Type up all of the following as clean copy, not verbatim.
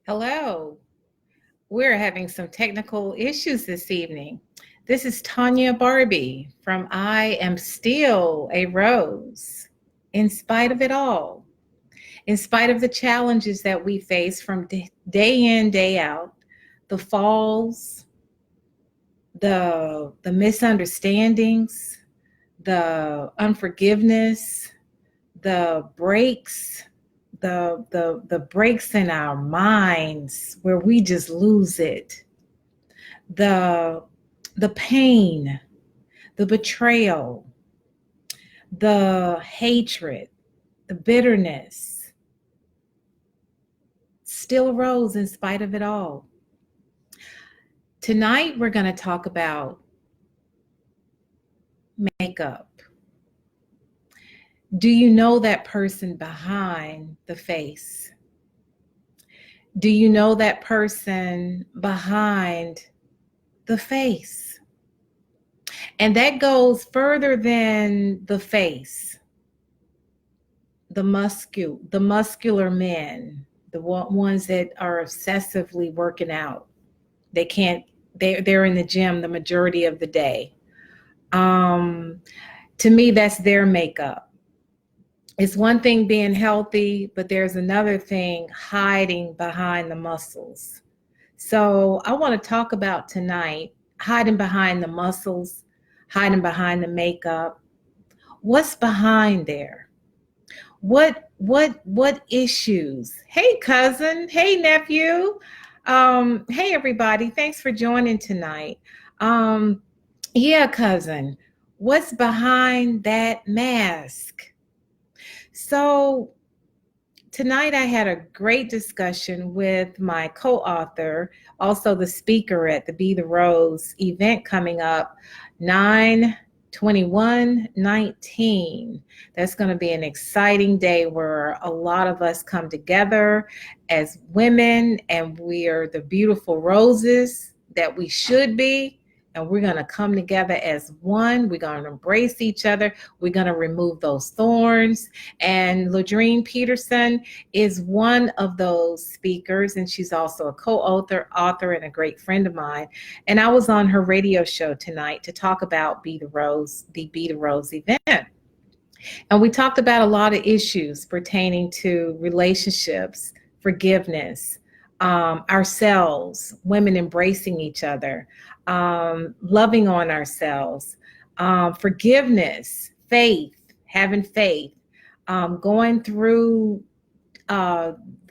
Hello. We're having some technical issues this evening. This is Tanya Barbie from I Am Still a Rose. In spite of it all, in spite of the challenges that we face from day in, day out, the falls, the misunderstandings, the unforgiveness, the breaks, the breaks in our minds where we just lose it, the the pain, the betrayal, the hatred, the bitterness still arose in spite of it all. Tonight we're going to talk about makeup. Do you know that person behind the face? Do you know that person behind the face? And that goes further than the face. The muscular men, the ones that are obsessively working out. They're in the gym the majority of the day. To me, that's their makeup. It's one thing being healthy, but there's another thing hiding behind the muscles. So I want to talk about tonight hiding behind the muscles, hiding behind the makeup. What's behind there? What issues? Hey cousin, hey nephew, hey everybody, thanks for joining tonight. Yeah, cousin, what's behind that mask? So tonight I had a great discussion with my co-author, also the speaker at the Be the Rose event coming up 9/21/19. That's going to be an exciting day where a lot of us come together as women and we are the beautiful roses that we should be. And we're going to come together as one. We're going to embrace each other. We're going to remove those thorns. And Ladrine Peterson is one of those speakers, and she's also a author, and a great friend of mine. And I was on her radio show tonight to talk about the Be the Rose event. And we talked about a lot of issues pertaining to relationships, forgiveness, ourselves, women embracing each other, loving on ourselves, forgiveness, faith, having faith, going through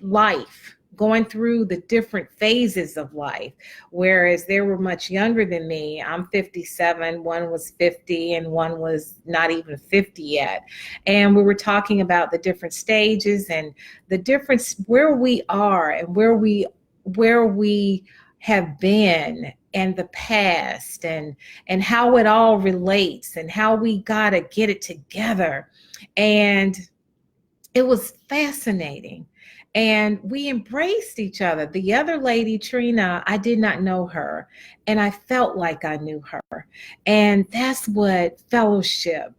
life, going through the different phases of life. Whereas they were much younger than me. I'm 57, one was 50, and one was not even 50 yet. And we were talking about the different stages and the difference where we are and where we have been and the past and how it all relates and how we got to get it together. And it was fascinating. And we embraced each other. The other lady, Trina, I did not know her. And I felt like I knew her. And that's what fellowship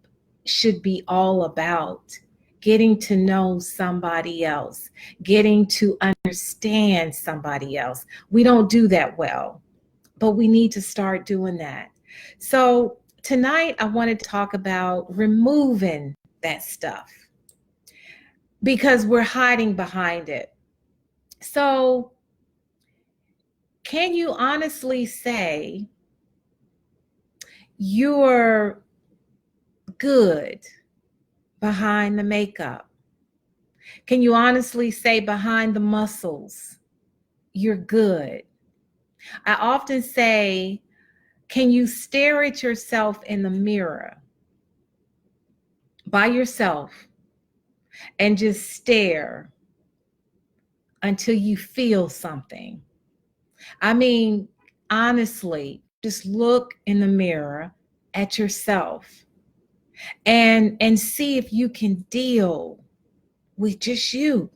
should be all about. Getting to know somebody else, getting to understand somebody else. We don't do that well, but we need to start doing that. So tonight I wanted to talk about removing that stuff, because we're hiding behind it. So, can you honestly say you're good behind the makeup? Can you honestly say behind the muscles, you're good? I often say, can you stare at yourself in the mirror by yourself and just stare until you feel something? I mean, honestly, just look in the mirror at yourself and see if you can deal with just you.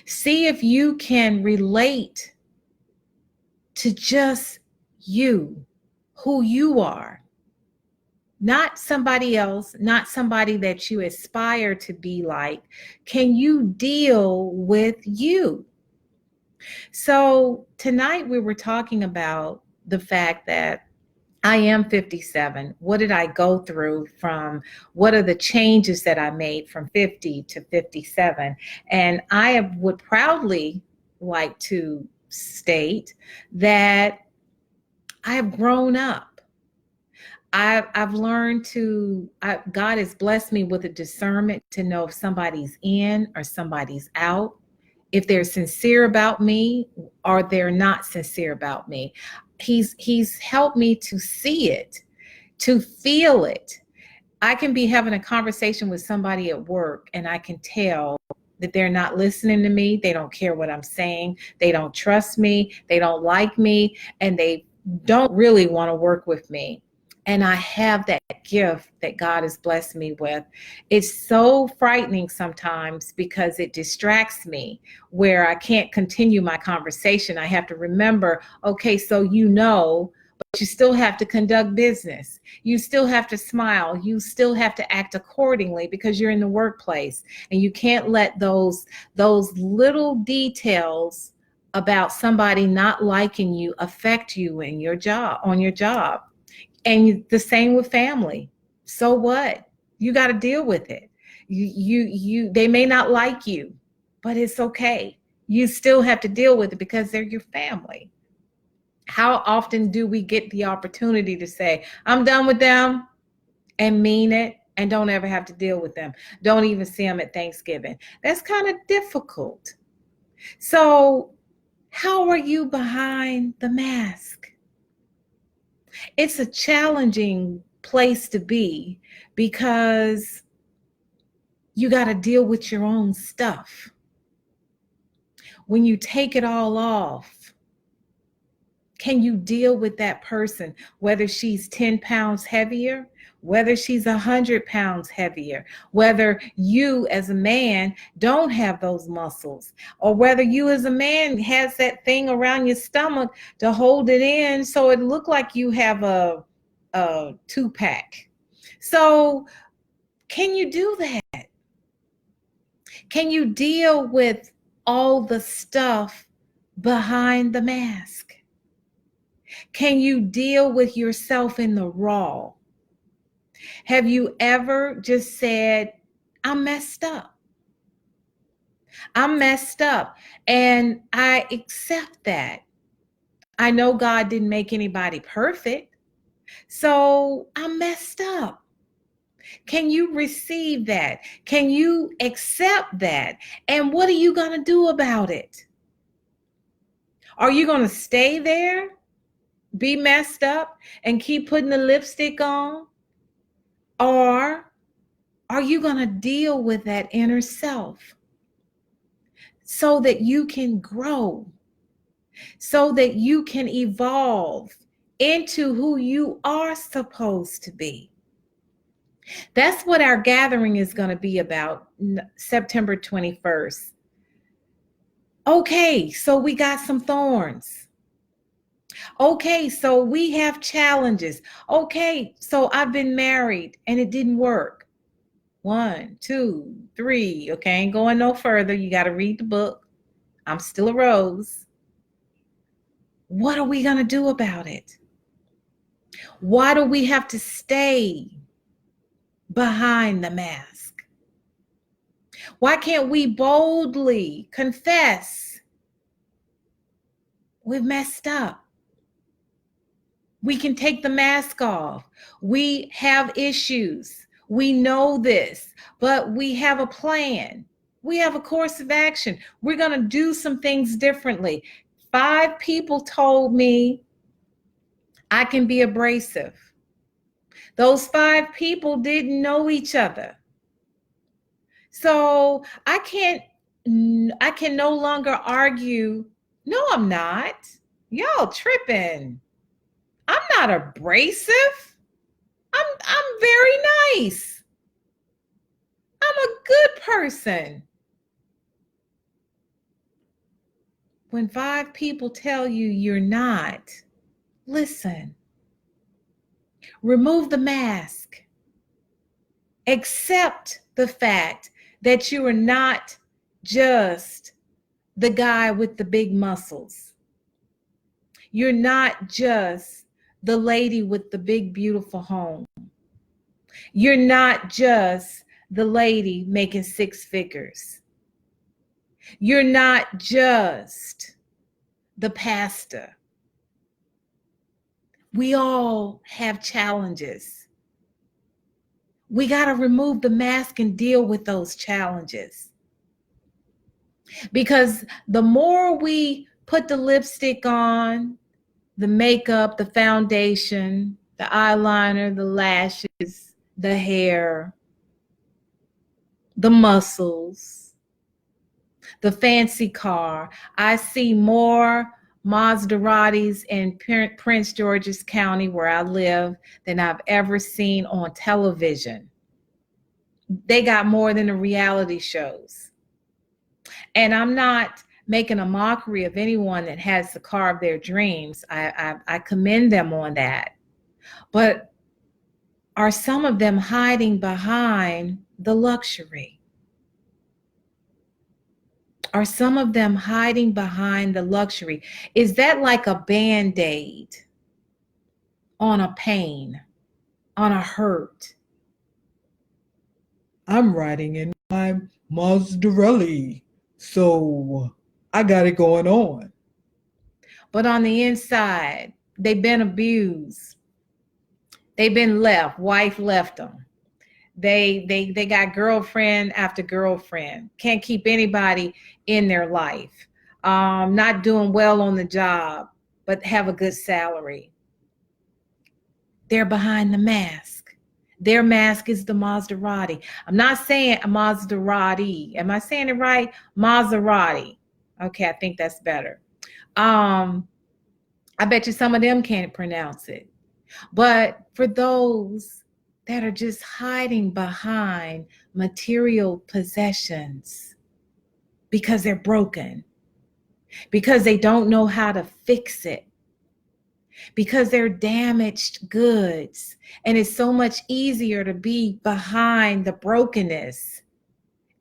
See if you can relate to just you, who you are. Not somebody else, not somebody that you aspire to be like. Can you deal with you? So tonight we were talking about the fact that I am 57. What did I go through from what are the changes that I made from 50 to 57? And I would proudly like to state that I have grown up. I've learned God has blessed me with a discernment to know if somebody's in or somebody's out, if they're sincere about me or they're not sincere about me. He's helped me to see it, to feel it. I can be having a conversation with somebody at work and I can tell that they're not listening to me. They don't care what I'm saying. They don't trust me. They don't like me. And they don't really want to work with me. And I have that gift that God has blessed me with. It's so frightening sometimes because it distracts me where I can't continue my conversation. I have to remember, okay, so but you still have to conduct business. You still have to smile. You still have to act accordingly because you're in the workplace, and you can't let those little details about somebody not liking you affect you in your job, on your job. And the same with family. So what? You got to deal with it. They may not like you, but it's okay. You still have to deal with it because they're your family. How often do we get the opportunity to say, I'm done with them, and mean it, and don't ever have to deal with them? Don't even see them at Thanksgiving. That's kind of difficult. So, how are you behind the mask? It's a challenging place to be because you got to deal with your own stuff. When you take it all off, can you deal with that person, whether she's 10 pounds heavier, whether she's 100 pounds heavier, whether you as a man don't have those muscles, or whether you as a man has that thing around your stomach to hold it in so it look like you have a two-pack. So can you do that? Can you deal with all the stuff behind the mask? Can you deal with yourself in the raw? Have you ever just said, I'm messed up? I'm messed up. And I accept that. I know God didn't make anybody perfect. So I'm messed up. Can you receive that? Can you accept that? And what are you going to do about it? Are you going to stay there, be messed up, and keep putting the lipstick on? Or are you going to deal with that inner self so that you can grow, so that you can evolve into who you are supposed to be? That's what our gathering is going to be about, September 21st. Okay, so we got some thorns. Okay, so we have challenges. Okay, so I've been married and it didn't work. 1, 2, 3. Okay, ain't going no further. You got to read the book. I'm still a rose. What are we going to do about it? Why do we have to stay behind the mask? Why can't we boldly confess we've messed up? We can take the mask off. We have issues. We know this, but we have a plan. We have a course of action. We're going to do some things differently. 5 people told me I can be abrasive. Those 5 people didn't know each other. So I can no longer argue. No, I'm not. Y'all tripping. I'm not abrasive. I'm very nice. I'm a good person. When 5 people tell you you're not, listen. Remove the mask. Accept the fact that you are not just the guy with the big muscles. You're not just the lady with the big, beautiful home. You're not just the lady making six figures. You're not just the pastor. We all have challenges. We got to remove the mask and deal with those challenges. Because the more we put the lipstick on, the makeup, the foundation, the eyeliner, the lashes, the hair, the muscles, the fancy car, I see more Maseratis in Prince George's County, where I live, than I've ever seen on television. They got more than the reality shows. And I'm not making a mockery of anyone that has the car of their dreams. I commend them on that. But are some of them hiding behind the luxury? Are some of them hiding behind the luxury? Is that like a Band-Aid on a pain, on a hurt? I'm riding in my Maserati, so I got it going on. But on the inside, they've been abused. They've been left. Wife left them. They got girlfriend after girlfriend. Can't keep anybody in their life. Not doing well on the job, but have a good salary. They're behind the mask. Their mask is the Maserati. I'm not saying a Maserati. Am I saying it right? Maserati. Okay, I think that's better. I bet you some of them can't pronounce it. But for those that are just hiding behind material possessions because they're broken, because they don't know how to fix it, because they're damaged goods, and it's so much easier to be behind the brokenness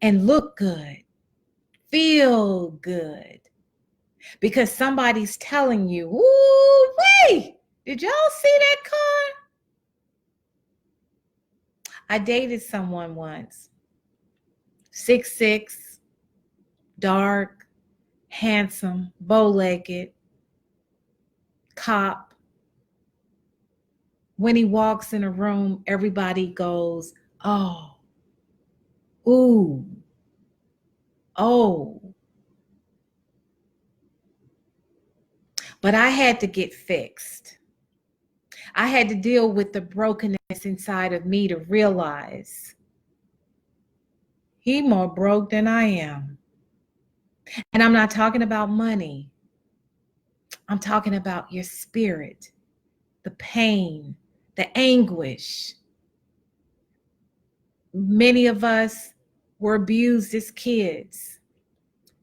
and look good, feel good, because somebody's telling you, ooh, wait, did y'all see that car? I dated someone once, 6'6", dark, handsome, bow-legged, cop. When he walks in a room, everybody goes, oh, ooh, oh. But I had to get fixed. I had to deal with the brokenness inside of me to realize he more broke than I am. And I'm not talking about money. I'm talking about your spirit, the pain, the anguish. Many of us were abused as kids.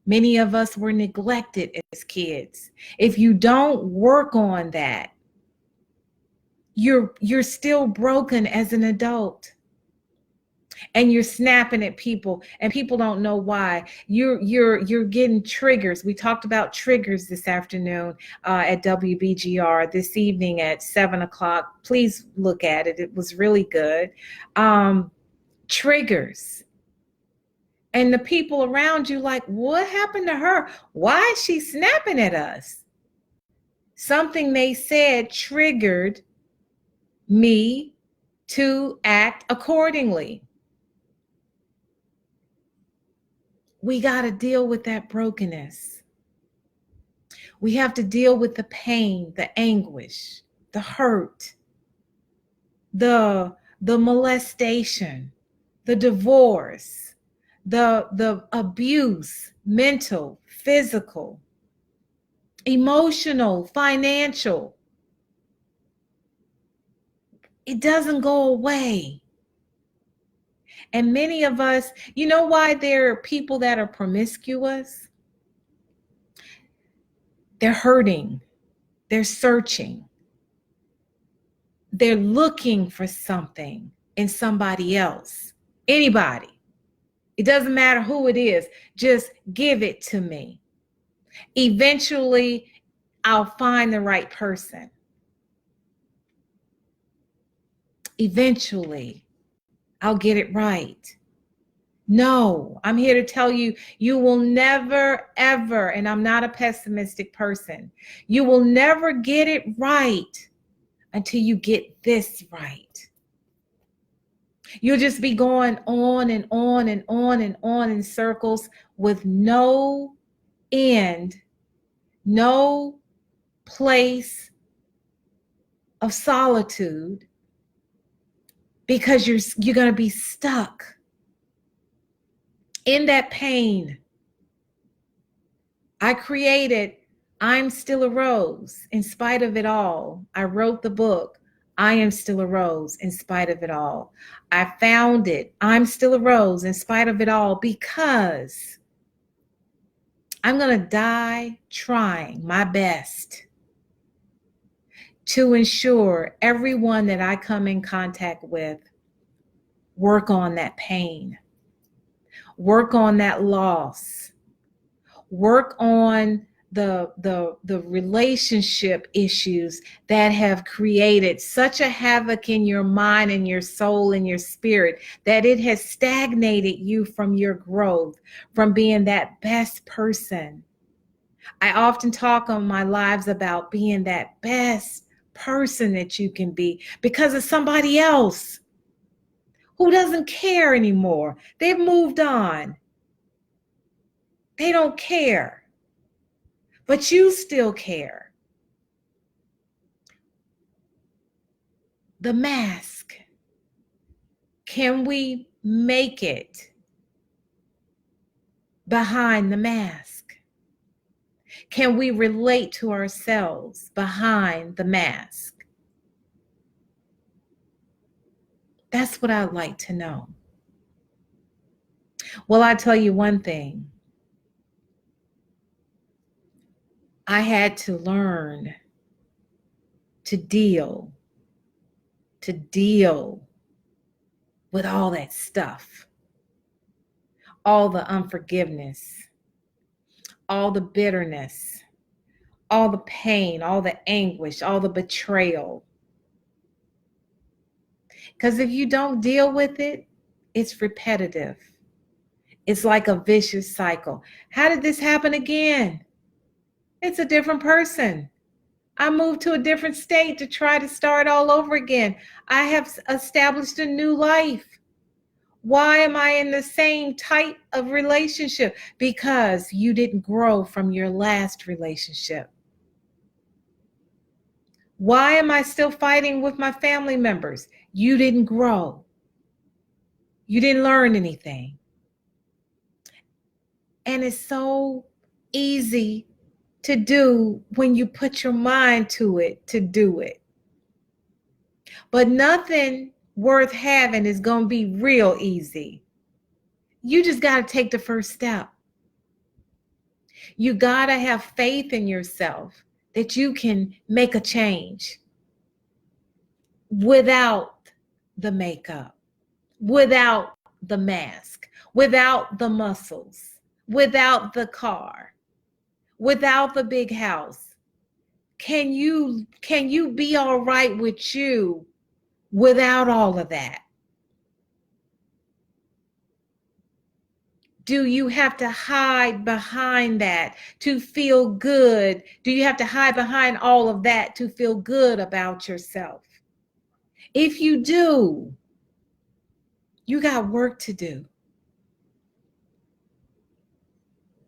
Many of us were neglected as kids. If you don't work on that, you're still broken as an adult. And you're snapping at people, and people don't know why. You're getting triggers. We talked about triggers this afternoon at WBGR, this evening at 7:00. Please look at it. It was really good. Triggers. And the people around you like, what happened to her? Why is she snapping at us? Something they said triggered me to act accordingly. We got to deal with that brokenness. We have to deal with the pain, the anguish, the hurt, the molestation, the divorce, the abuse, mental, physical, emotional, financial. It doesn't go away. And many of us, you know why there are people that are promiscuous? They're hurting. They're searching. They're looking for something in somebody else. Anybody. It doesn't matter who it is. Just give it to me. Eventually, I'll find the right person. Eventually, I'll get it right. No, I'm here to tell you, you will never, ever, and I'm not a pessimistic person, you will never get it right until you get this right. You'll just be going on and on and on and on in circles with no end, no place of solitude, because you're going to be stuck in that pain. I created I'm Still a Rose in spite of it all. I wrote the book I Am Still a Rose in spite of it all. I found it I'm Still a Rose in spite of it all, because I'm going to die trying my best to ensure everyone that I come in contact with work on that pain, work on that loss, work on the relationship issues that have created such a havoc in your mind and your soul and your spirit that it has stagnated you from your growth, from being that best person. I often talk on my lives about being that best person that you can be because of somebody else who doesn't care anymore. They've moved on. They don't care. But you still care. The mask. Can we make it behind the mask? Can we relate to ourselves behind the mask? That's what I'd like to know. Well, I tell you one thing. I had to learn to deal with all that stuff, all the unforgiveness, all the bitterness, all the pain, all the anguish, all the betrayal. Because if you don't deal with it, it's repetitive. It's like a vicious cycle. How did this happen again? It's a different person. I moved to a different state to try to start all over again. I have established a new life. Why am I in the same type of relationship? Because you didn't grow from your last relationship. Why am I still fighting with my family members? You didn't grow. You didn't learn anything. And it's so easy to do when you put your mind to it, to do it. But nothing worth having is going to be real easy. You just got to take the first step. You got to have faith in yourself that you can make a change without the makeup, without the mask, without the muscles, without the car, without the big house. Can you be all right with you without all of that? Do you have to hide behind that to feel good? Do you have to hide behind all of that to feel good about yourself? If you do, you got work to do.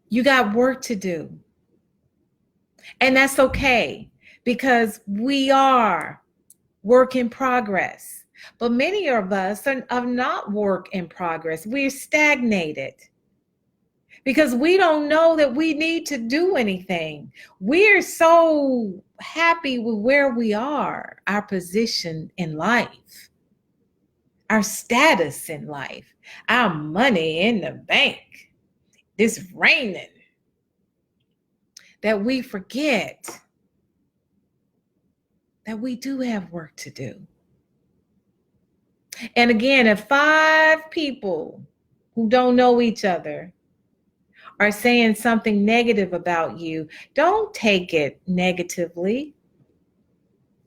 You got work to do. And that's okay, because we are work in progress. But many of us are not work in progress. We're stagnated because we don't know that we need to do anything. We're so happy with where we are, our position in life, our status in life, our money in the bank, it's raining, that we forget that we do have work to do. And again, if 5 people who don't know each other are saying something negative about you, don't take it negatively.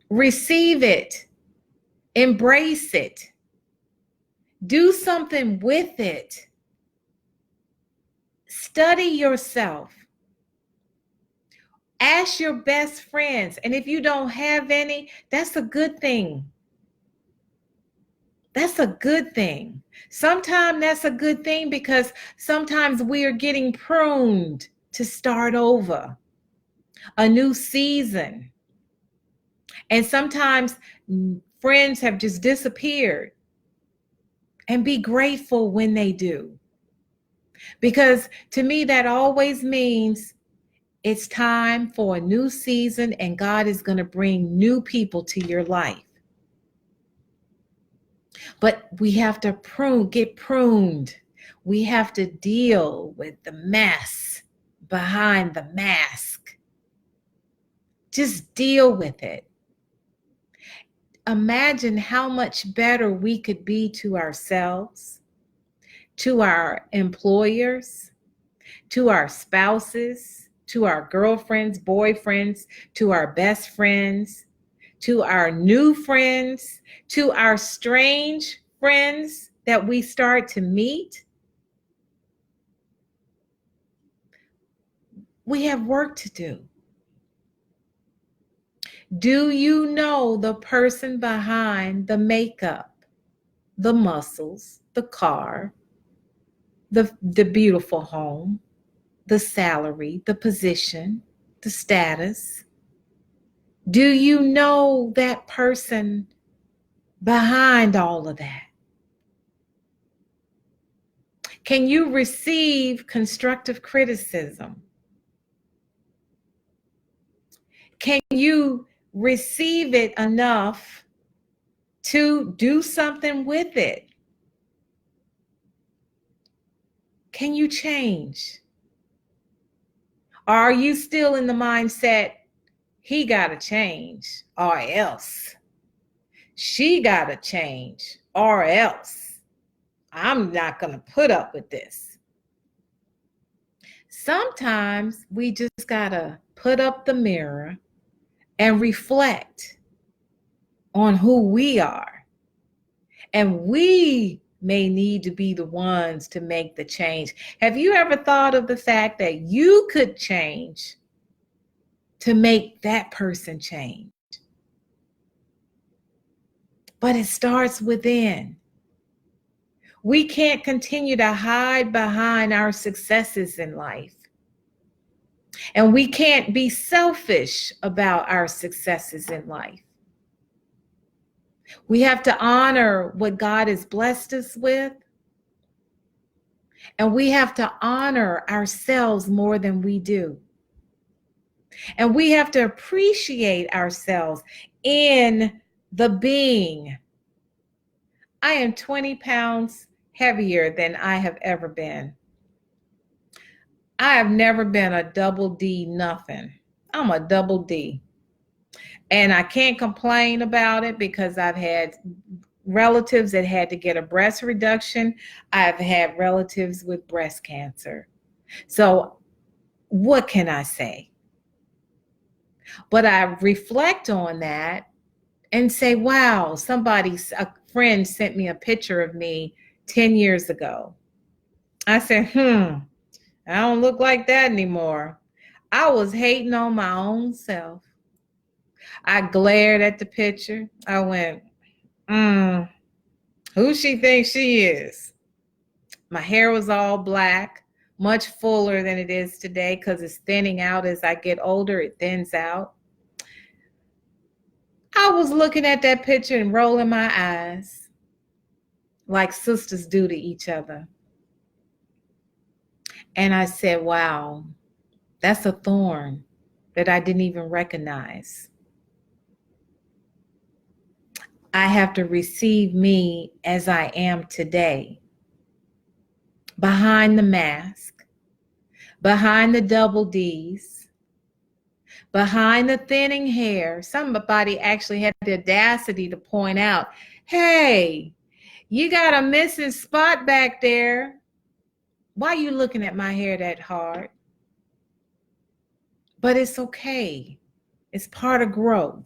Receive it. Embrace it. Do something with it. Study yourself. Ask your best friends. And if you don't have any, that's a good thing. That's a good thing. Sometimes that's a good thing because sometimes we are getting pruned to start over, a new season. And sometimes friends have just disappeared. And be grateful when they do. Because to me, that always means it's time for a new season and God is going to bring new people to your life. But we have to get pruned. We have to deal with the mess behind the mask. Just deal with it. Imagine how much better we could be to ourselves, to our employers, to our spouses, to our girlfriends, boyfriends, to our best friends, to our new friends, to our strange friends that we start to meet. We have work to do. Do you know the person behind the makeup, the muscles, the car, the beautiful home, the salary, the position, the status? Do you know that person behind all of that? Can you receive constructive criticism? Can you receive it enough to do something with it? Can you change? Are you still in the mindset, he got to change or else? She got to change or else? I'm not going to put up with this. Sometimes we just got to put up the mirror and reflect on who we are. And we may need to be the ones to make the change. Have you ever thought of the fact that you could change to make that person change? But it starts within. We can't continue to hide behind our successes in life. And we can't be selfish about our successes in life. We have to honor what God has blessed us with. And we have to honor ourselves more than we do. And we have to appreciate ourselves in the being. I am 20 pounds heavier than I have ever been. I have never been a double D nothing. I'm a double D. And I can't complain about it because I've had relatives that had to get a breast reduction. I've had relatives with breast cancer. So what can I say? But I reflect on that and say, wow, a friend sent me a picture of me 10 years ago. I said, I don't look like that anymore. I was hating on my own self. I glared at the picture. I went, who she thinks she is? My hair was all black, much fuller than it is today because it's thinning out as I get older. It thins out. I was looking at that picture and rolling my eyes like sisters do to each other. And I said, wow, that's a thorn that I didn't even recognize. I have to receive me as I am today. Behind the mask, behind the double D's, behind the thinning hair. Somebody actually had the audacity to point out, hey, you got a missing spot back there. Why are you looking at my hair that hard? But it's okay. It's part of growth.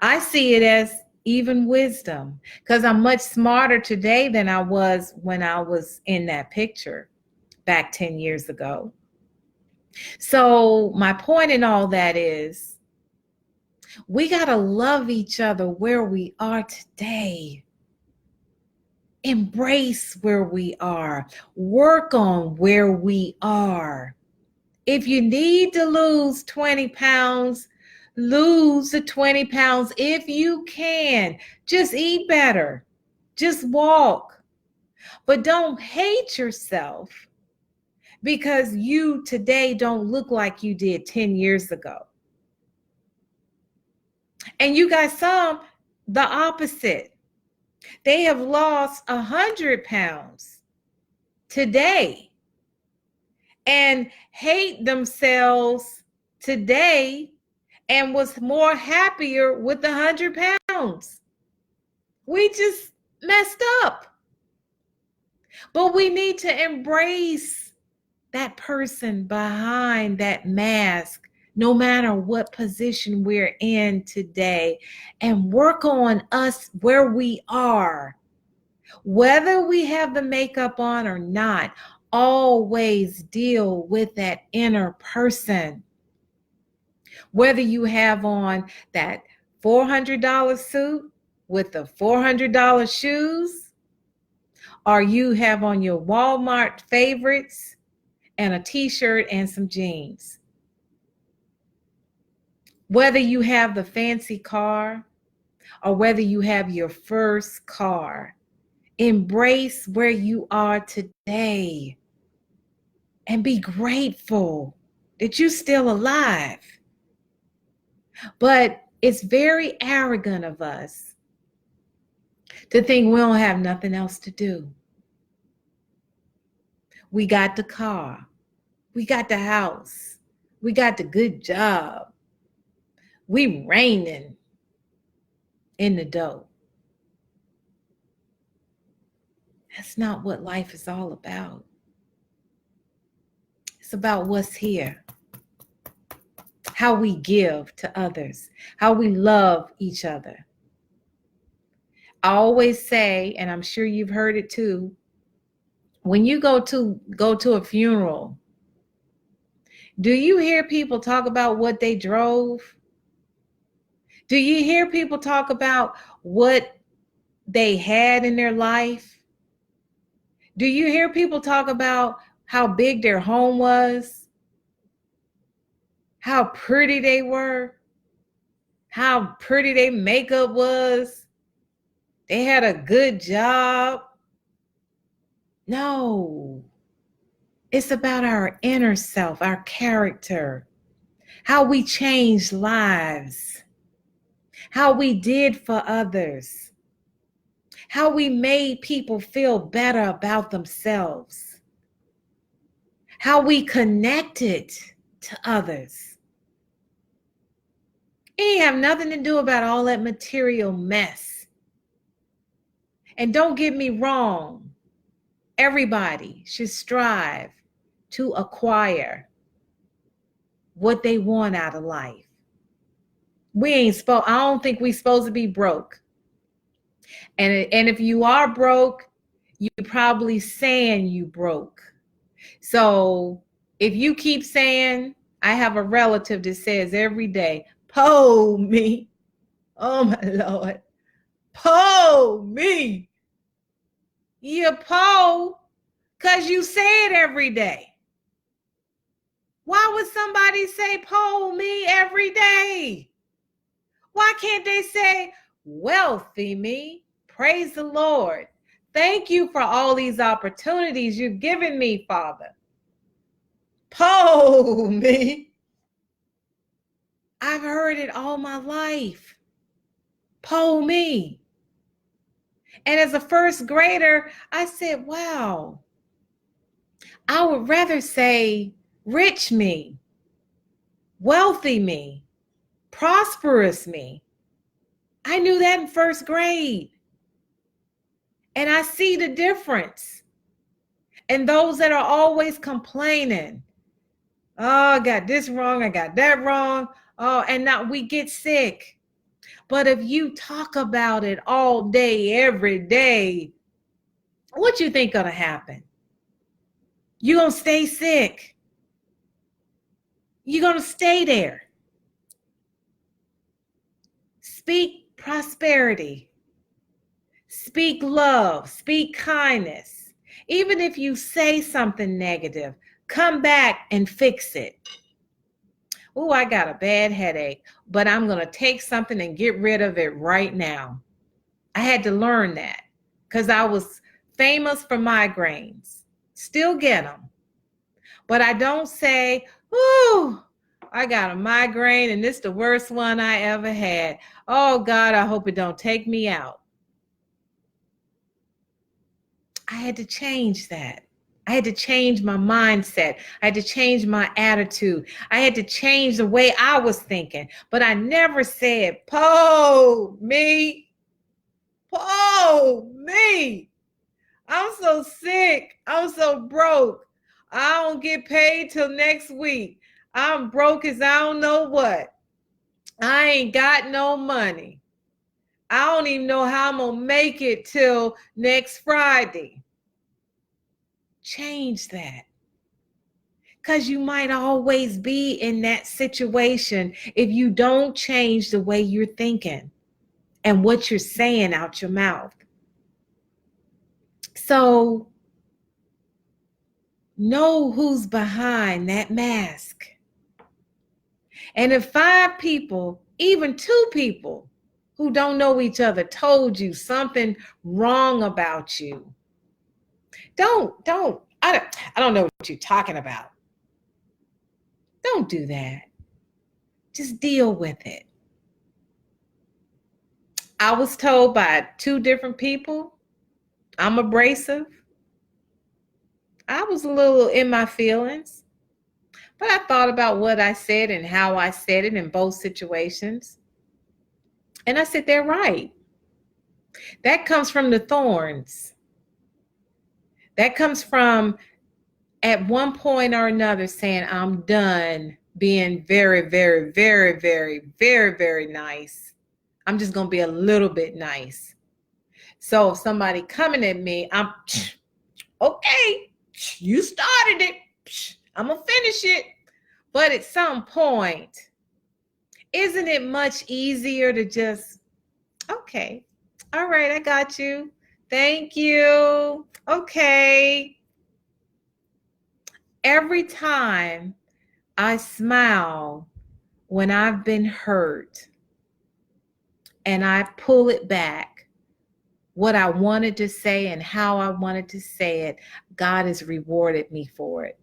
I see it as even wisdom because I'm much smarter today than I was when I was in that picture back 10 years ago. So my point in all that is we got to love each other where we are today. Embrace where we are. Work on where we are. If you need to lose 20 pounds, lose the 20 pounds if you can. Just eat better. Just walk. But don't hate yourself because you today don't look like you did 10 years ago. And you got some the opposite. They have lost 100 pounds today and hate themselves today and was more happier with the 100 pounds. We just messed up. But we need to embrace that person behind that mask, no matter what position we're in today, and work on us where we are. Whether we have the makeup on or not, always deal with that inner person. Whether you have on that $400 suit with the $400 shoes, or you have on your Walmart favorites and a t-shirt and some jeans. Whether you have the fancy car or whether you have your first car, embrace where you are today and be grateful that you're still alive. But it's very arrogant of us to think we don't have nothing else to do. We got the car. We got the house. We got the good job. We reigning in the dough. That's not what life is all about. It's about what's here. How we give to others. How we love each other. I always say, and I'm sure you've heard it too, when you go to a funeral, do you hear people talk about what they drove? Do you hear people talk about what they had in their life? Do you hear people talk about how big their home was? How pretty they were? How pretty their makeup was? They had a good job? No. It's about our inner self, our character, how we changed lives, how we did for others, how we made people feel better about themselves, how we connected to others. It ain't have nothing to do about all that material mess. And don't get me wrong, everybody should strive to acquire what they want out of life. I don't think we're supposed to be broke. And if you are broke, you're probably saying you broke. So if you keep saying, I have a relative that says every day, "Po me." Oh my Lord. Po me. You po because you say it every day. Why would somebody say po me every day? Why can't they say wealthy me? Praise the Lord. Thank you for all these opportunities you've given me, Father. Po me. I've heard it all my life. Po me. And as a first grader, I said, wow, I would rather say rich me, wealthy me, prosperous me. I knew that in first grade. And I see the difference. And those that are always complaining, oh, I got this wrong, I got that wrong. Oh, and now we get sick. But if you talk about it all day, every day, what you think gonna happen? You're gonna stay sick. You're gonna stay there. Speak prosperity. Speak love. Speak kindness. Even if you say something negative, come back and fix it. Oh, I got a bad headache, but I'm going to take something and get rid of it right now. I had to learn that because I was famous for migraines. Still get them. But I don't say, ooh, I got a migraine and this is the worst one I ever had. Oh, God, I hope it don't take me out. I had to change that. I had to change my mindset. I had to change my attitude. I had to change the way I was thinking. But I never said, "Po me, po me. I'm so sick. I'm so broke. I don't get paid till next week. I'm broke as I don't know what. I ain't got no money. I don't even know how I'm going to make it till next Friday." Change that. Because you might always be in that situation if you don't change the way you're thinking and what you're saying out your mouth. So know who's behind that mask. And if 5 people, even 2 people who don't know each other told you something wrong about you, I don't know what you're talking about. Don't do that. Just deal with it. I was told by 2 different people I'm abrasive. I was a little in my feelings, but I thought about what I said and how I said it in both situations. And I said, they're right. That comes from the thorns. That comes from at one point or another saying, I'm done being very, very, very, very, very, very nice. I'm just going to be a little bit nice. So if somebody coming at me, I'm okay, you started it. I'm going to finish it. But at some point, isn't it much easier to just, okay, all right, I got you. Thank you. Okay. Every time I smile when I've been hurt and I pull it back, what I wanted to say and how I wanted to say it, God has rewarded me for it.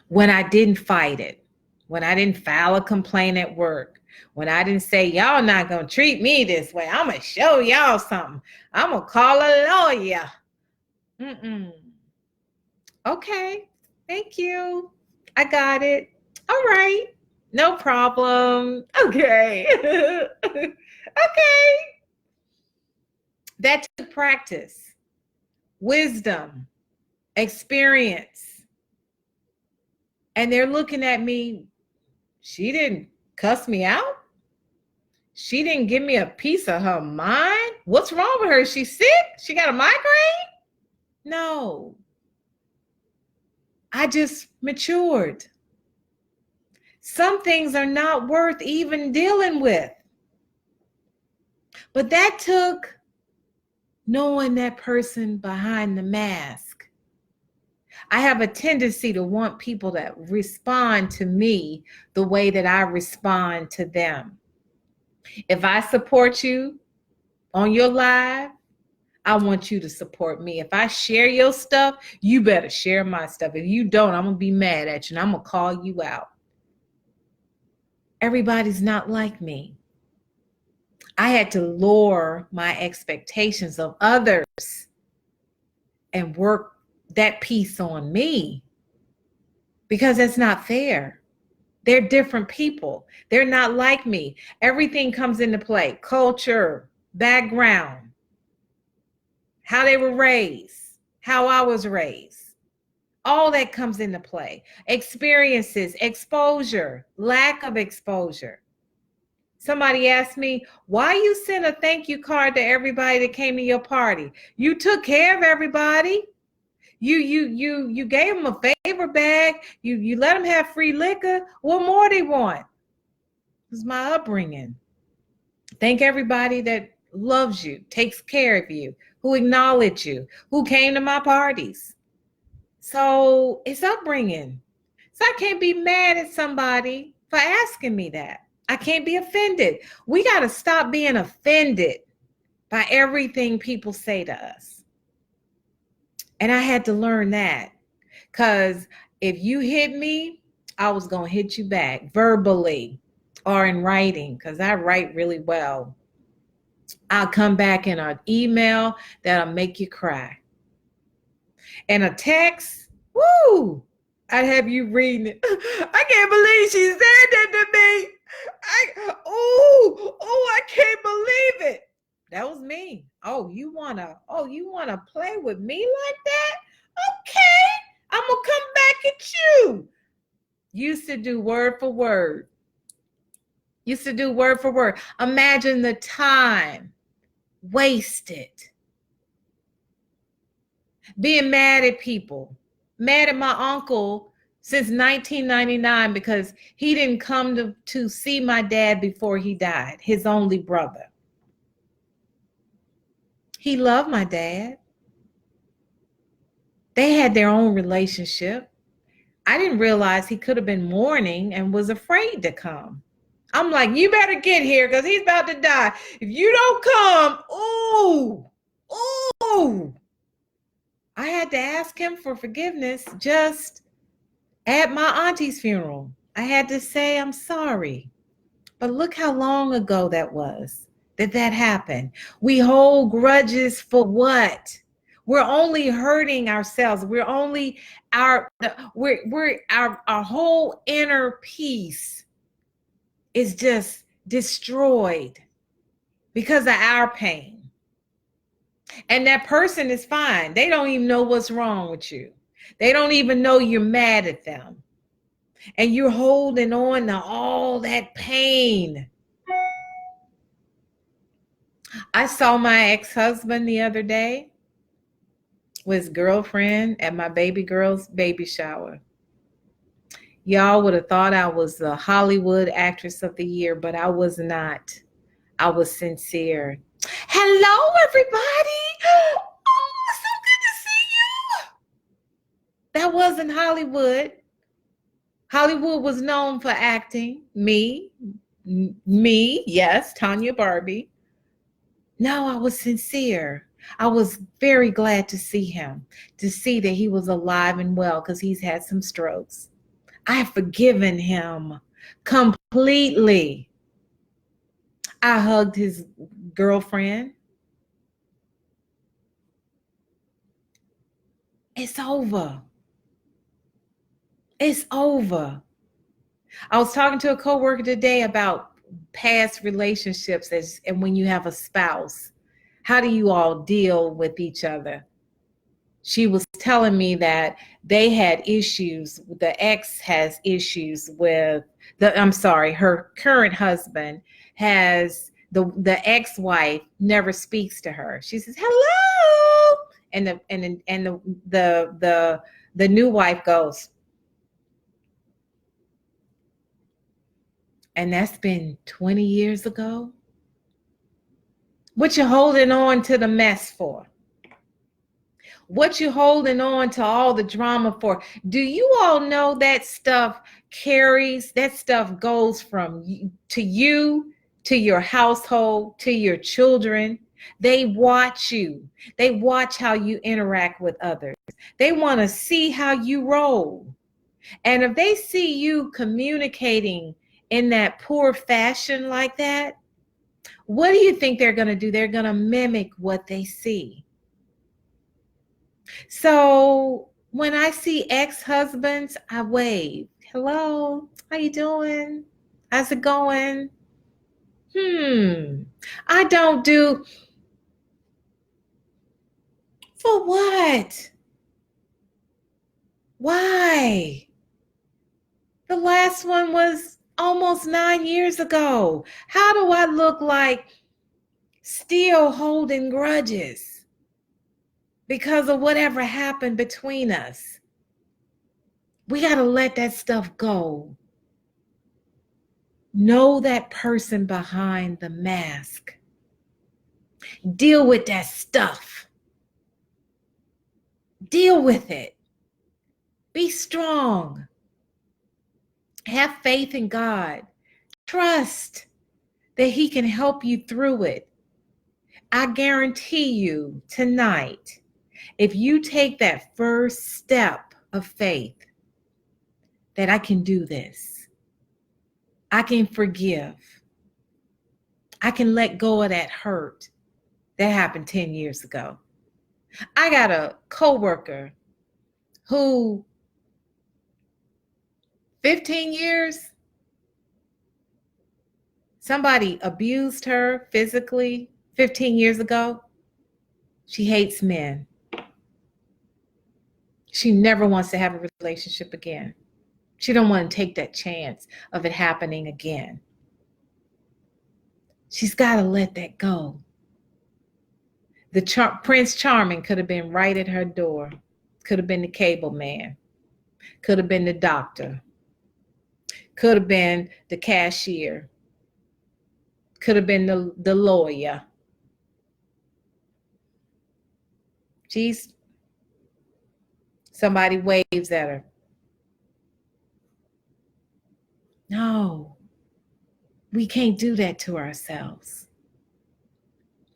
When I didn't fight it, when I didn't file a complaint at work, when I didn't say, y'all not going to treat me this way, I'm going to show y'all something. I'm going to call a lawyer. Okay, thank you. I got it. All right, no problem. Okay. Okay. That took practice, wisdom, experience. And they're looking at me. She didn't cuss me out. She didn't give me a piece of her mind. What's wrong with her? Is she sick? She got a migraine? No. I just matured. Some things are not worth even dealing with. But that took knowing that person behind the mask. I have a tendency to want people to respond to me the way that I respond to them. If I support you on your live, I want you to support me. If I share your stuff, you better share my stuff. If you don't, I'm going to be mad at you and I'm going to call you out. Everybody's not like me. I had to lower my expectations of others and work that piece on me because that's not fair. They're different people. They're not like me. Everything comes into play. Culture, background, how they were raised. how I was raised. All that comes into play. Experiences, exposure, lack of exposure. Somebody asked me, why you sent a thank you card to everybody that came to your party? You took care of everybody. You gave them a favor bag. You let them have free liquor. What more they want? It was my upbringing. Thank everybody that loves you, takes care of you, who acknowledge you, who came to my parties. So it's upbringing. So I can't be mad at somebody for asking me that. I can't be offended. We got to stop being offended by everything people say to us. And I had to learn that, because if you hit me, I was going to hit you back verbally or in writing, because I write really well. I'll come back in an email that'll make you cry. And a text, woo, I'd have you reading it. I can't believe she said that to me. I can't believe it. That was me. You wanna play with me like that? Okay, I'm gonna come back at you. Used to do word for word. Imagine the time wasted being mad at people, mad at my uncle since 1999 because he didn't come to see my dad before he died, his only brother. He loved my dad. They had their own relationship. I didn't realize he could have been mourning and was afraid to come. I'm like, you better get here because he's about to die. If you don't come, ooh. I had to ask him for forgiveness just at my auntie's funeral. I had to say, I'm sorry. But look how long ago that was that happened. We hold grudges for what? We're only hurting ourselves. We're only our whole inner peace is just destroyed because of our pain. And that person is fine. They don't even know what's wrong with you. They don't even know you're mad at them. And you're holding on to all that pain. I saw my ex-husband the other day with his girlfriend at my baby girl's baby shower. Y'all would have thought I was the Hollywood actress of the year, but I was not. I was sincere. Hello, everybody. Oh, so good to see you. That wasn't Hollywood. Hollywood was known for acting. Me, yes, Tanya Barbie. No, I was sincere. I was very glad to see him, to see that he was alive and well because he's had some strokes. I have forgiven him completely. I hugged his girlfriend. It's over. It's over. I was talking to a coworker today about past relationships and when you have a spouse, how do you all deal with each other? She was telling me that they had issues. The ex has issues with her current husband has the ex-wife never speaks to her. She says, hello. And the new wife goes, and that's been 20 years ago. What you holding on to the mess for? What you holding on to all the drama for? Do you all know that stuff goes from you to your household, to your children. They watch you. They watch how you interact with others. They want to see how you roll. And if they see you communicating in that poor fashion like that, what do you think they're going to do? They're going to mimic what they see. So when I see ex-husbands, I wave. Hello, how you doing? How's it going? I don't do. For what? Why? The last one was almost 9 years ago. How do I look like still holding grudges because of whatever happened between us? We got to let that stuff go. Know that person behind the mask. Deal with that stuff. Deal with it. Be strong. Have faith in God. Trust that He can help you through it. I guarantee you tonight, if you take that first step of faith, that I can do this, I can forgive, I can let go of that hurt that happened 10 years ago. I got a coworker who 15 years, somebody abused her physically 15 years ago. She hates men. She never wants to have a relationship again. She don't want to take that chance of it happening again. She's got to let that go. The Prince Charming could have been right at her door. Could have been the cable man. Could have been the doctor. Could have been the cashier. Could have been the lawyer. She's somebody waves at her. No, we can't do that to ourselves.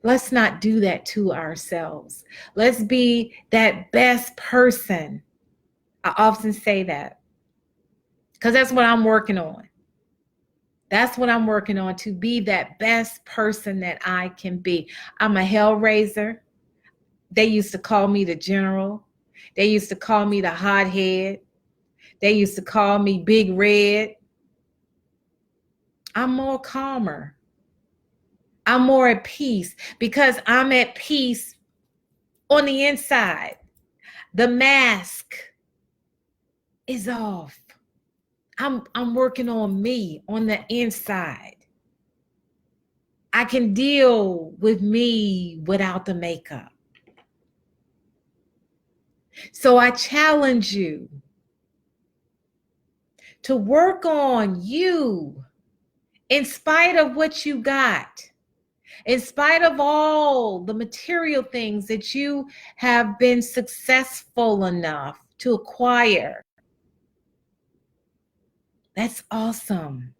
Let's not do that to ourselves. Let's be that best person. I often say that because that's what I'm working on. That's what I'm working on, to be that best person that I can be. I'm a hellraiser. They used to call me the general. They used to call me the hothead. They used to call me Big Red. I'm more calmer. I'm more at peace because I'm at peace on the inside. The mask is off. I'm working on me on the inside. I can deal with me without the makeup. So I challenge you to work on you in spite of what you got, in spite of all the material things that you have been successful enough to acquire. That's awesome.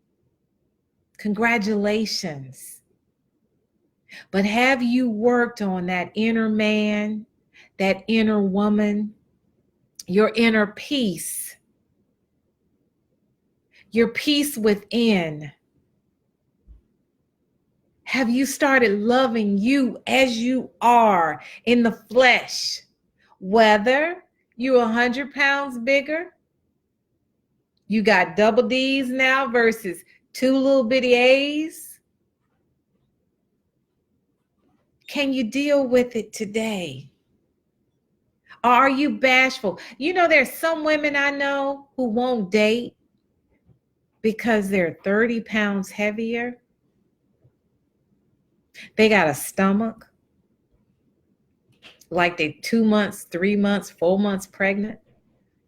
Congratulations. But have you worked on that inner man, that inner woman, your inner peace, your peace within? Have you started loving you as you are in the flesh? Whether you're 100 pounds bigger, you got double D's now versus 2 little bitty A's. Can you deal with it today? Or are you bashful? You know, there's some women I know who won't date because they're 30 pounds heavier. They got a stomach like they 2 months, 3 months, 4 months pregnant.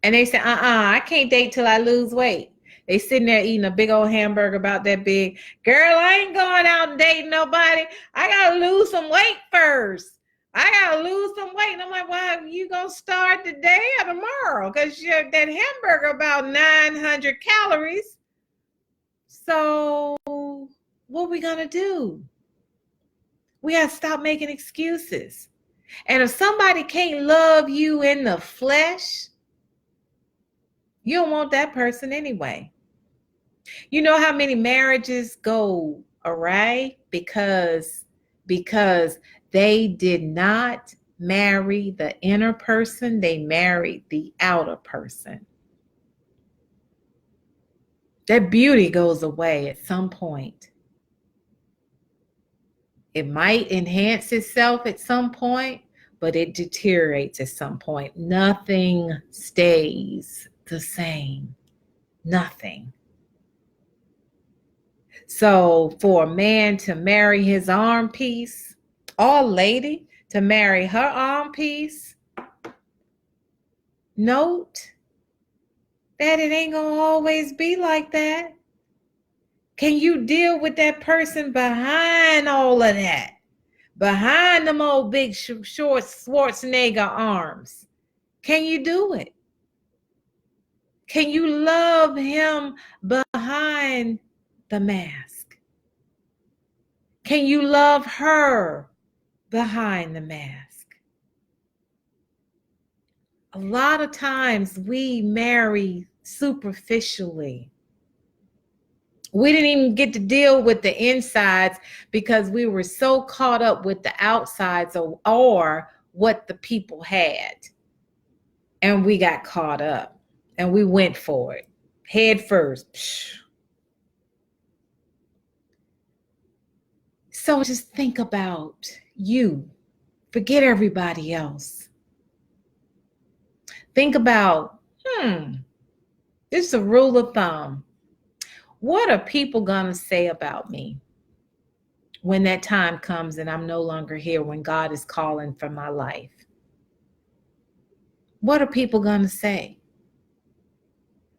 And they say, I can't date till I lose weight. They sitting there eating a big old hamburger about that big. Girl, I ain't going out and dating nobody. I got to lose some weight first. I got to lose some weight. And I'm like, well, you going to start today or tomorrow? Because that hamburger about 900 calories. So what are we going to do? We got to stop making excuses. And if somebody can't love you in the flesh, you don't want that person anyway. You know how many marriages go awry because they did not marry the inner person, they married the outer person. That beauty goes away at some point. It might enhance itself at some point, but it deteriorates at some point. Nothing stays the same. Nothing. So for a man to marry his arm piece, or a lady to marry her arm piece, note that it ain't gonna always be like that. Can you deal with that person behind all of that? Behind them old big short Schwarzenegger arms? Can you do it? Can you love him behind the mask? Can you love her behind the mask? A lot of times we marry superficially. We didn't even get to deal with the insides because we were so caught up with the outsides or what the people had. And we got caught up and we went for it head first. So just think about you. Forget everybody else. Think about, this is a rule of thumb. What are people going to say about me when that time comes and I'm no longer here, when God is calling for my life? What are people going to say?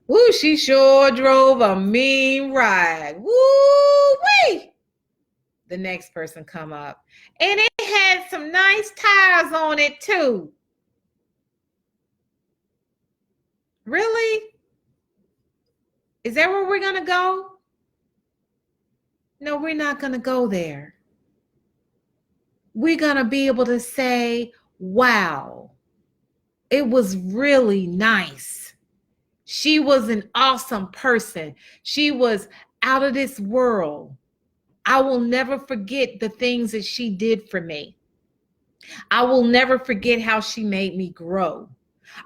Woo, she sure drove a mean ride. Woo-wee! The next person come up. And it had some nice tires on it too. Really? Is that where we're going to go? No, we're not going to go there. We're going to be able to say, wow, it was really nice. She was an awesome person. She was out of this world. I will never forget the things that she did for me. I will never forget how she made me grow.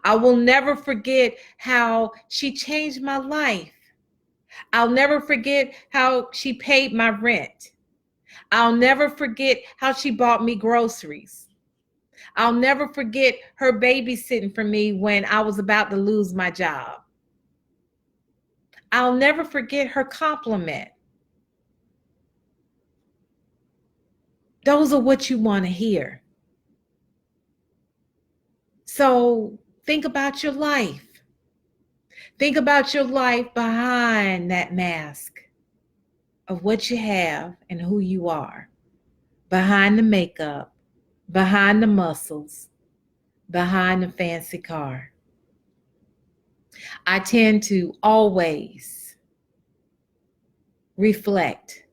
I will never forget how she changed my life. I'll never forget how she paid my rent. I'll never forget how she bought me groceries. I'll never forget her babysitting for me when I was about to lose my job. I'll never forget her compliment. Those are what you want to hear. So think about your life. Think about your life behind that mask of what you have and who you are. Behind the makeup, behind the muscles, behind the fancy car. I tend to always reflect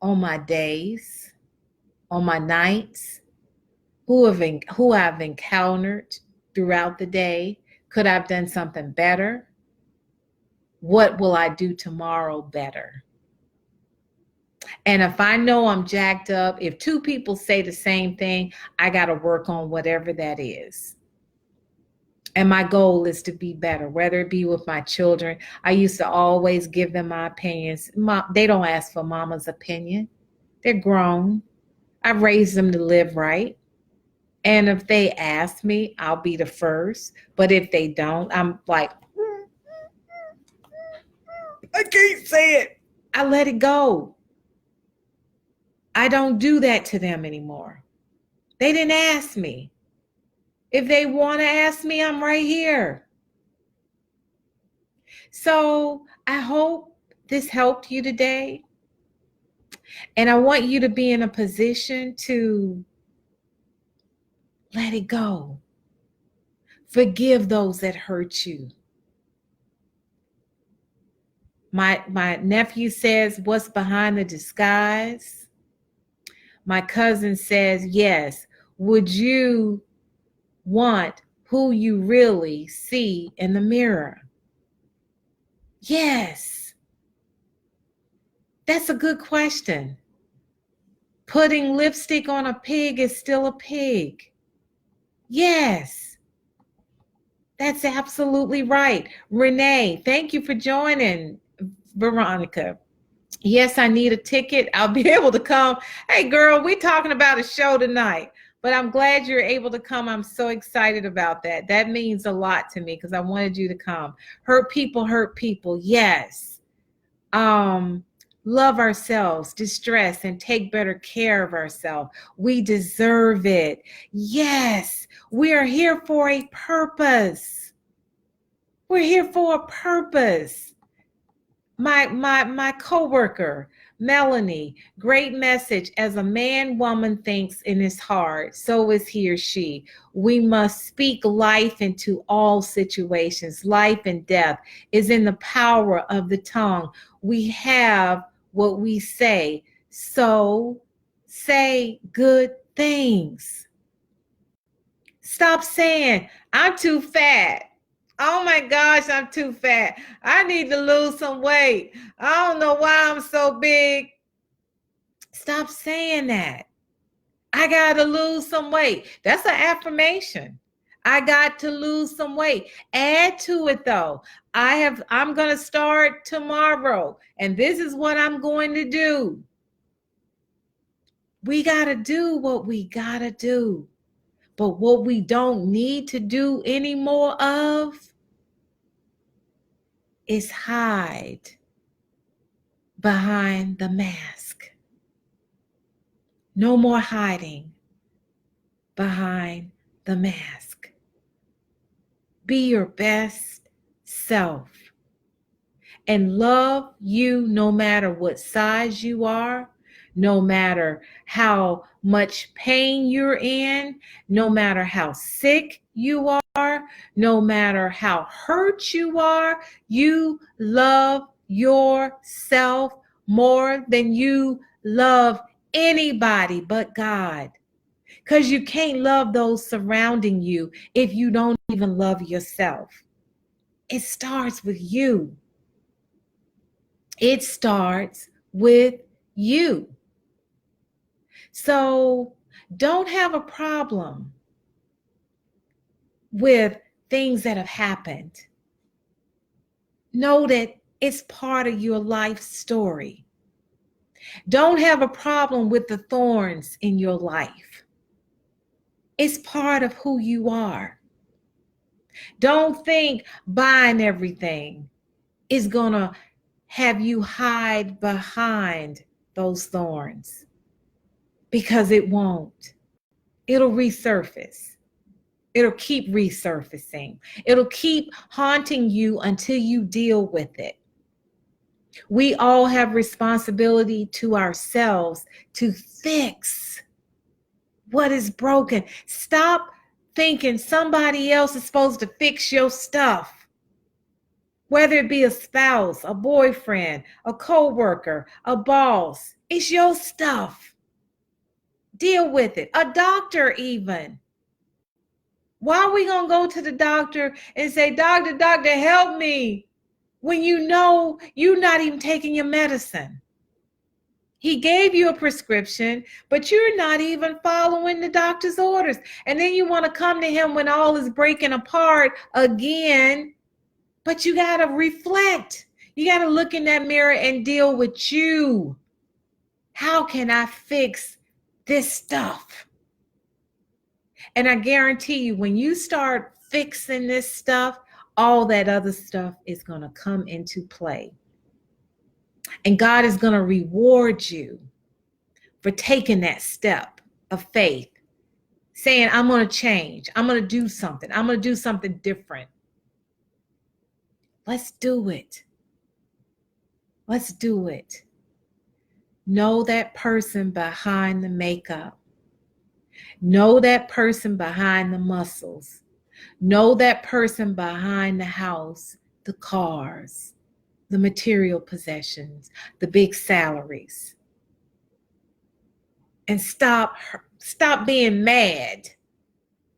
on my days, on my nights, who I've encountered throughout the day. Could I have done something better? What will I do tomorrow better? And if I know I'm jacked up, if two people say the same thing, I got to work on whatever that is. And my goal is to be better, whether it be with my children. I used to always give them my opinions. They don't ask for mama's opinion. They're grown. I've raised them to live right. And if they ask me, I'll be the first. But if they don't, I'm like, I can't say it. I let it go. I don't do that to them anymore. They didn't ask me. If they want to ask me, I'm right here. So I hope this helped you today. And I want you to be in a position to let it go. Forgive those that hurt you. My nephew says, what's behind the disguise? My cousin says, yes. Would you want who you really see in the mirror? Yes. That's a good question. Putting lipstick on a pig is still a pig. Yes. That's absolutely right. Renee, thank you for joining. Veronica. Yes, I need a ticket. I'll be able to come. Hey, girl, we're talking about a show tonight. But I'm glad you're able to come. I'm so excited about that. That means a lot to me because I wanted you to come. Hurt people. Yes. Um, love ourselves, distress, and take better care of ourselves. We deserve it. Yes. We are here for a purpose. We're here for a purpose. My coworker, Melanie, great message. As a man, woman thinks in his heart, so is he or she. We must speak life into all situations. Life and death is in the power of the tongue. We have what we say. So say good things. Stop saying, I'm too fat. Oh my gosh, I'm too fat. I need to lose some weight. I don't know why I'm so big. Stop saying that. I got to lose some weight. That's an affirmation. I got to lose some weight. Add to it though. I'm going to start tomorrow and this is what I'm going to do. We got to do what we got to do. But what we don't need to do any more of is hide behind the mask. No more hiding behind the mask. Be your best self and love you no matter what size you are, no matter how much pain you're in, no matter how sick you are, no matter how hurt you are. You love yourself more than you love anybody but God. Because you can't love those surrounding you if you don't even love yourself. It starts with you. It starts with you. So don't have a problem with things that have happened. Know that it's part of your life story. Don't have a problem with the thorns in your life. It's part of who you are. Don't think buying everything is going to have you hide behind those thorns, because it won't. It'll resurface. It'll keep resurfacing. It'll keep haunting you until you deal with it. We all have responsibility to ourselves to fix what is broken. Stop thinking somebody else is supposed to fix your stuff. Whether it be a spouse, a boyfriend, a coworker, a boss, it's your stuff. Deal with it. A doctor even. Why are we going to go to the doctor and say, doctor, help me, when you know you're not even taking your medicine? He gave you a prescription, but you're not even following the doctor's orders. And then you want to come to him when all is breaking apart again. But you got to reflect. You got to look in that mirror and deal with you. How can I fix this stuff? And I guarantee you, when you start fixing this stuff, all that other stuff is going to come into play. And God is going to reward you for taking that step of faith, saying, I'm going to change. I'm going to do something. I'm going to do something different. Let's do it. Let's do it. Know that person behind the makeup. Know that person behind the muscles. Know that person behind the house, the cars, the material possessions, the big salaries. And stop being mad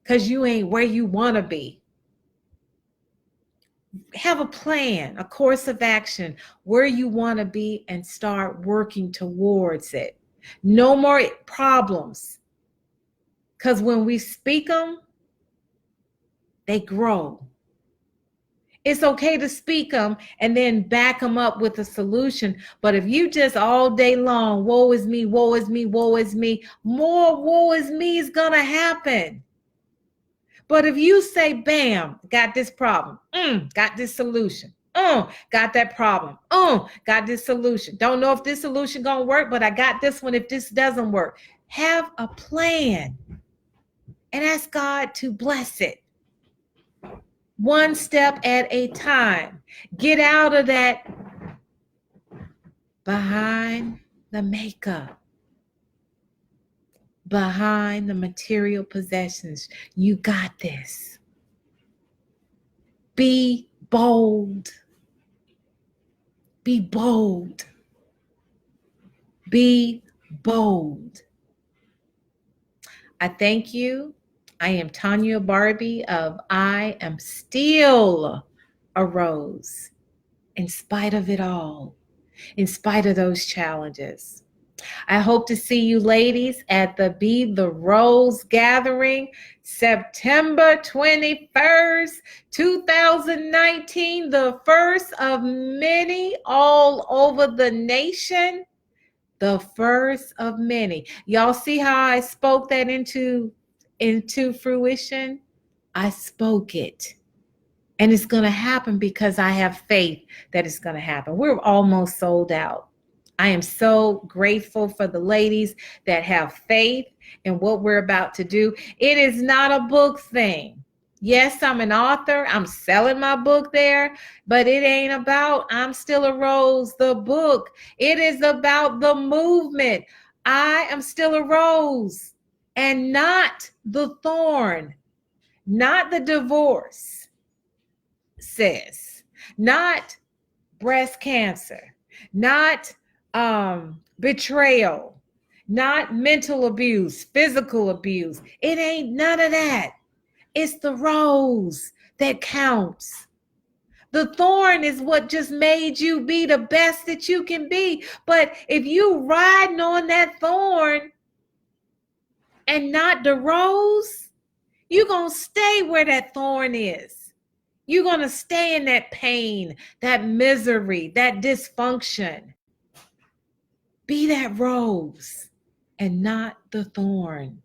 because you ain't where you want to be. Have a plan, a course of action where you want to be and start working towards it. No more problems. Because when we speak them, they grow. It's okay to speak them and then back them up with a solution. But if you just all day long, woe is me, woe is me, woe is me, more woe is me is going to happen. But if you say, bam, got this problem, got this solution, got that problem, got this solution. Don't know if this solution going to work, but I got this one if this doesn't work. Have a plan and ask God to bless it. One step at a time. Get out of that behind the makeup, behind the material possessions. You got this. Be bold. Be bold. Be bold. I thank you. I am Tanya Barbie of I Am Still a Rose, in spite of it all, in spite of those challenges. I hope to see you ladies at the Be the Rose gathering, September 21st, 2019, the first of many all over the nation. The first of many. Y'all see how I spoke that into fruition? I spoke it. And it's going to happen because I have faith that it's going to happen. We're almost sold out. I am so grateful for the ladies that have faith in what we're about to do. It is not a book thing. Yes, I'm an author. I'm selling my book there, but it ain't about I'm Still a Rose, the book. It is about the movement. I am still a rose and not the thorn, not the divorce, sis, not breast cancer, not betrayal, not mental abuse, physical abuse. It ain't none of that. It's the rose that counts. The thorn is what just made you be the best that you can be. But if you riding on that thorn and not the rose, you're going to stay where that thorn is. You're going to stay in that pain, that misery, that dysfunction. Be that rose and not the thorn.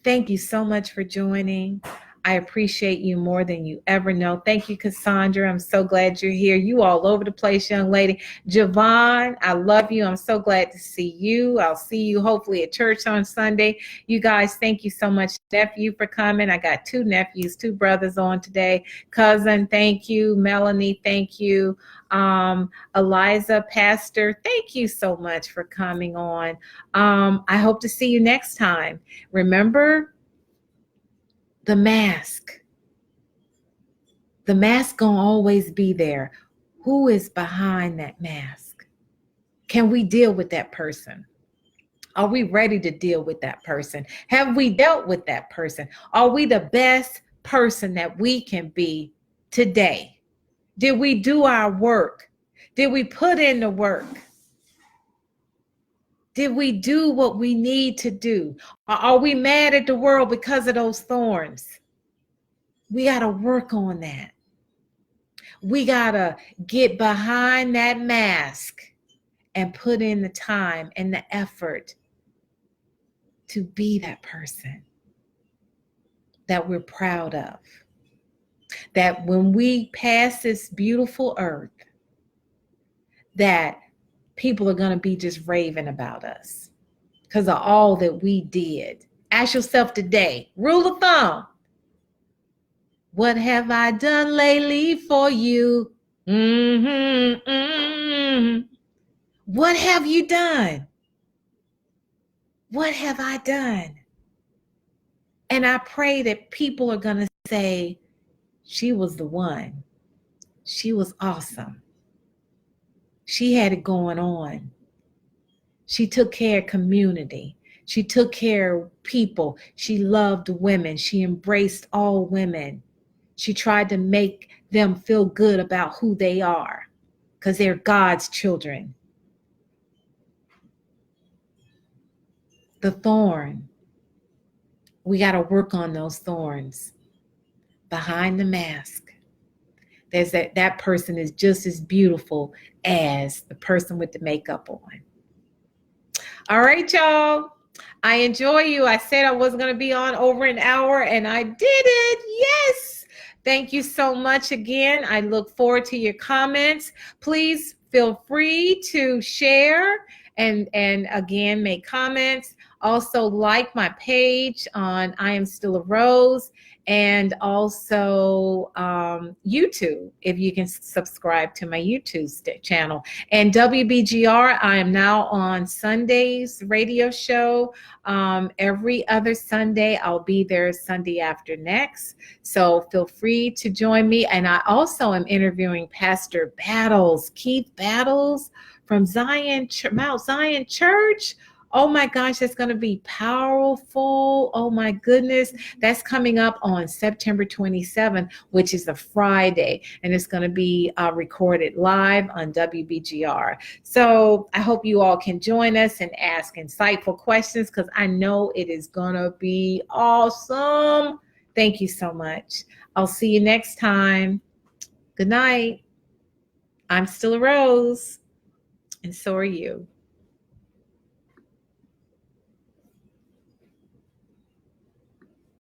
Thank you so much for joining. I appreciate you more than you ever know. Thank you, Cassandra. I'm so glad you're here. You all over the place, young lady. Javon, I love you. I'm so glad to see you. I'll see you hopefully at church on Sunday. You guys, thank you so much, nephew, for coming. I got 2 nephews, 2 brothers on today. Cousin, thank you. Melanie, thank you. Eliza, Pastor, thank you so much for coming on. I hope to see you next time. Remember, the mask. The mask gonna always be there. Who is behind that mask? Can we deal with that person? Are we ready to deal with that person? Have we dealt with that person? Are we the best person that we can be today? Did we do our work? Did we put in the work? Did we do what we need to do? Or are we mad at the world because of those thorns? We got to work on that. We got to get behind that mask and put in the time and the effort to be that person that we're proud of. That when we pass this beautiful earth, that people are going to be just raving about us because of all that we did. Ask yourself today, rule of thumb, what have I done lately for you? What have you done? What have I done? And I pray that people are going to say, she was the one. She was awesome. She had it going on. She took care of community. She took care of people. She loved women. She embraced all women. She tried to make them feel good about who they are because they're God's children. The thorn. We got to work on those thorns behind the mask. there's that person is just as beautiful as the person with the makeup on. All right, y'all. I enjoy you. I said I was going to be on over an hour, and I did it. Yes. Thank you so much again. I look forward to your comments. Please feel free to share and again make comments. Also like my page on I Am Still a Rose, and also YouTube, if you can subscribe to my YouTube channel. And WBGR, I am now on Sunday's radio show. Every other Sunday, I'll be there Sunday after next. So feel free to join me. And I also am interviewing Pastor Battles, Keith Battles from Mount Zion Church. Oh my gosh, that's going to be powerful. Oh my goodness. That's coming up on September 27th, which is a Friday. And it's going to be recorded live on WBGR. So I hope you all can join us and ask insightful questions, because I know it is going to be awesome. Thank you so much. I'll see you next time. Good night. I'm still a Rose, and so are you.